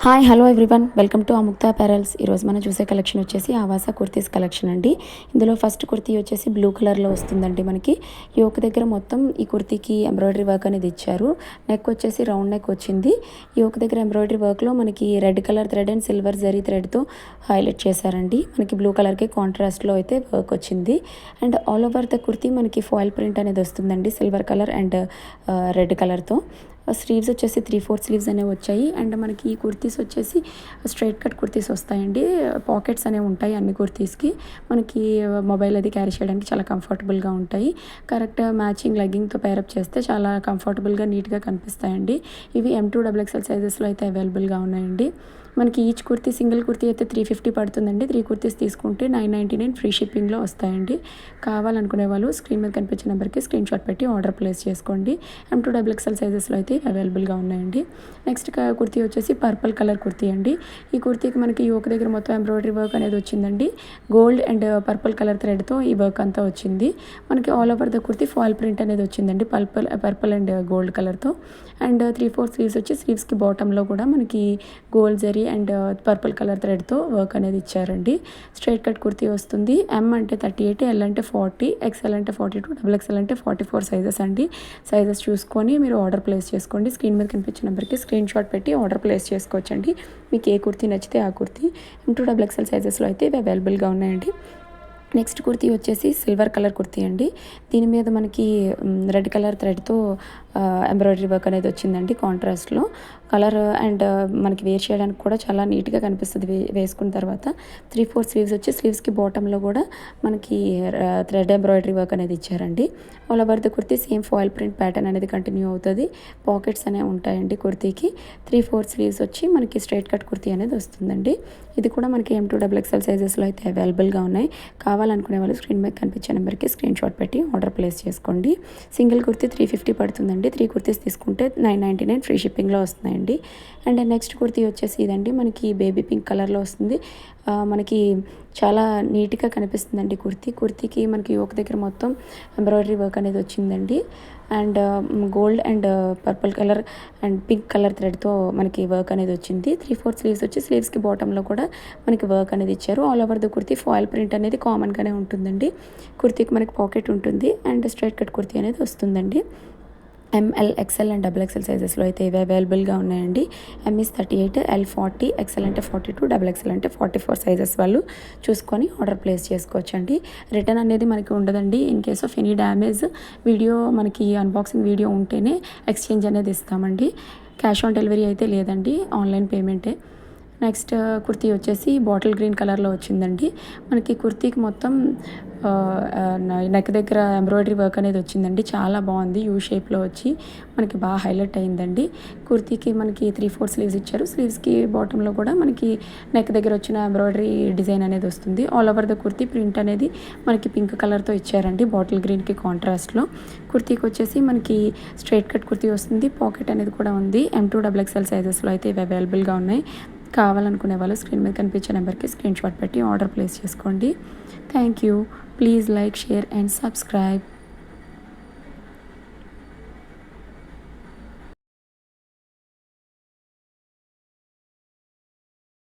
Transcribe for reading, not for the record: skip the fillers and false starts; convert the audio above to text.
Hi hello everyone, welcome to Amukta apparels. ఈరోజు మనం చూసే కలెక్షన్ వచ్చేసి ఆవాస కుర్తీస్ కలెక్షన్ అండి. ఇందులో ఫస్ట్ కుర్తీ వచ్చేసి బ్లూ కలర్లో వస్తుందండి. మనకి యోక్ దగ్గర మొత్తం ఈ కుర్తీకి ఎంబ్రాయిడరీ వర్క్ అనేది ఇచ్చారు. నెక్ వచ్చేసి రౌండ్ నెక్ వచ్చింది. యోక్ దగ్గర ఎంబ్రాయిడరీ వర్క్లో మనకి red colour thread and silver zari థ్రెడ్తో హైలైట్ చేశారండి. మనకి బ్లూ కలర్కి కాంట్రాస్ట్లో అయితే వర్క్ వచ్చింది. And all over the kurti మనకి ఫాయిల్ ప్రింట్ అనేది వస్తుందండి, సిల్వర్ కలర్ అండ్ రెడ్ కలర్తో. స్లీవ్స్ వచ్చేసి 3/4 స్లీవ్స్ అనేవి వచ్చాయి. అండ్ మనకి ఈ కుర్తీస్ వచ్చేసి స్ట్రైట్ కట్ కుర్తీస్ వస్తాయండి. పాకెట్స్ అనేవి ఉంటాయి అన్ని కుర్తీస్కి. మనకి మొబైల్ అది క్యారీ చేయడానికి చాలా కంఫర్టబుల్గా ఉంటాయి. కరెక్ట్ మ్యాచింగ్ లెగ్గింగ్తో పేరప్ చేస్తే చాలా కంఫర్టబుల్గా నీట్గా కనిపిస్తాయండి. ఇవి M2XXL సైజెస్లో అయితే అవైలబుల్గా ఉన్నాయండి. మనకి ఈచ్ కుర్తీ సింగిల్ కుర్తీ అయితే 350 పడుతుందండి. 3 కుర్తీస్ తీసుకుంటే 999 ఫ్రీ షిప్పింగ్లో వస్తాయండి. కావాలనుకునే వాళ్ళు స్క్రీన్ మీద కనిపించిన నెంబర్కి స్క్రీన్ షాట్ పెట్టి ఆర్డర్ ప్లేస్ చేసుకోండి. M2XXL సైజెస్లో అయితే అవైలబుల్గా ఉన్నాయండి. నెక్స్ట్ కుర్తీ వచ్చేసి పర్పుల్ కలర్ కుర్తీ అండి. ఈ కుర్తీకి మనకి యోక్ దగ్గర మొత్తం ఎంబ్రాయిడరీ వర్క్ అనేది వచ్చిందండి. గోల్డ్ అండ్ పర్పుల్ కలర్ థ్రెడ్తో ఈ వర్క్ అంతా వచ్చింది. మనకి all over the kurti foil print అనేది వచ్చిందండి, పర్పుల్ అండ్ గోల్డ్ కలర్తో. అండ్ 3/4 స్లీవ్స్ వచ్చి స్లీవ్స్కి బాటంలో కూడా మనకి gold zari and purple colour థ్రెడ్తో వర్క్ అనేది ఇచ్చారండి. స్ట్రైట్ కట్ కుర్తీ వస్తుంది. M అంటే 38, L అంటే 40, XL అంటే 42, XXL అంటే 44 సైజెస్ అండి. సైజెస్ చూసుకొని మీరు ఆర్డర్ ప్లేస్ చేసుకోండి. స్క్రీన్ మీద కనిపించిన నెంబర్కి స్క్రీన్ షాట్ పెట్టి ఆర్డర్ ప్లేస్ చేసుకోవచ్చండి. మీకు ఏ కుర్తీ నచ్చితే ఆ కుర్తీ M2XXL సైజెస్లో అయితే ఇవి అవైలబుల్గా ఉన్నాయండి. నెక్స్ట్ కుర్తీ వచ్చేసి సిల్వర్ కలర్ కుర్తీ అండి. దీని మీద మనకి రెడ్ కలర్ థ్రెడ్తో ఎంబ్రాయిడరీ వర్క్ అనేది వచ్చిందండి కాంట్రాస్ట్లో. కలర్ అండ్ మనకి వేర్ చేయడానికి కూడా చాలా నీట్గా కనిపిస్తుంది వేసుకున్న తర్వాత. 3/4 స్లీవ్స్ వచ్చి స్లీవ్స్కి బాటంలో కూడా మనకి థ్రెడ్ ఎంబ్రాయిడరీ వర్క్ అనేది ఇచ్చారండి. All over the kurti same foil print pattern అనేది కంటిన్యూ అవుతుంది. పాకెట్స్ అనేవి ఉంటాయండి కుర్తీకి. 3/4 స్లీవ్స్ వచ్చి మనకి స్ట్రైట్ కట్ కుర్తీ అనేది వస్తుందండి. ఇది కూడా మనకి M2XXL సైజెస్లో అయితే అవైలబుల్గా ఉన్నాయి. కావాలనుకునే వాళ్ళు స్క్రీన్ మీద కనిపించే నెంబర్కి స్క్రీన్ షాట్ పెట్టి ఆర్డర్ ప్లేస్ చేసుకోండి. సింగిల్ కుర్తీ 350 పడుతుందండి. 3 కుర్తీస్ తీసుకుంటే 999 ఫ్రీ షిప్పింగ్లో వస్తున్నాయండి. అండ్ నెక్స్ట్ కుర్తీ వచ్చేసి ఇదండి, మనకి బేబీ పింక్ కలర్లో వస్తుంది. మనకి చాలా నీట్గా కనిపిస్తుందండి కుర్తీకి మనకి యోక్ దగ్గర మొత్తం ఎంబ్రాయిడరీ వర్క్ అనేది వచ్చిందండి. And gold and purple colour and pink colour థ్రెడ్తో మనకి వర్క్ అనేది వచ్చింది. 3/4 స్లీవ్స్ వచ్చి స్లీవ్స్కి బాటంలో కూడా మనకి వర్క్ అనేది ఇచ్చారు. All over the kurti foil print అనేది కామన్గానే ఉంటుందండి. కుర్తీకి మనకి పాకెట్ ఉంటుంది అండ్ స్ట్రైట్ కట్ కుర్తీ అనేది వస్తుందండి. ML, XL అండ్ XXL సైజెస్లో అయితే ఇవి అవైలబుల్గా ఉన్నాయండి. M is 38, L 40, XL అంటే 42, XXL అంటే 44 సైజెస్ వాళ్ళు చూసుకొని ఆర్డర్ ప్లేస్ చేసుకోవచ్చండి. రిటర్న్ అనేది మనకి ఉండదండి. In case of any damage video మనకి అన్బాక్సింగ్ వీడియో ఉంటేనే ఎక్స్చేంజ్ అనేది ఇస్తామండి. క్యాష్ ఆన్ డెలివరీ అయితే లేదండి, ఆన్లైన్ పేమెంటే. నెక్స్ట్ కుర్తీ వచ్చేసి బాటిల్ గ్రీన్ కలర్లో వచ్చిందండి. మనకి కుర్తీకి మొత్తం నెక్ దగ్గర ఎంబ్రాయిడరీ వర్క్ అనేది వచ్చిందండి. చాలా బాగుంది. యూ షేప్లో వచ్చి మనకి బాగా హైలైట్ అయిందండి. కుర్తీకి మనకి 3/4 స్లీవ్స్ ఇచ్చారు. స్లీవ్స్కి బాటంలో కూడా మనకి నెక్ దగ్గర వచ్చిన ఎంబ్రాయిడరీ డిజైన్ అనేది వస్తుంది. All over the kurti print అనేది మనకి పింక్ కలర్తో ఇచ్చారండి, బాటిల్ గ్రీన్కి కాంట్రాస్ట్లో. కుర్తీకి వచ్చేసి మనకి స్ట్రైట్ కట్ కుర్తీ వస్తుంది. పాకెట్ అనేది కూడా ఉంది. M2XXL సైజెస్లో అయితే ఇవి అవైలబుల్గా ఉన్నాయి. కావాలనుకునే వాళ్ళు స్క్రీన్ మీద కనిపించే నెంబర్కి స్క్రీన్ షాట్ పెట్టి ఆర్డర్ ప్లేస్ చేసుకోండి. Thank you. Please like, share and subscribe.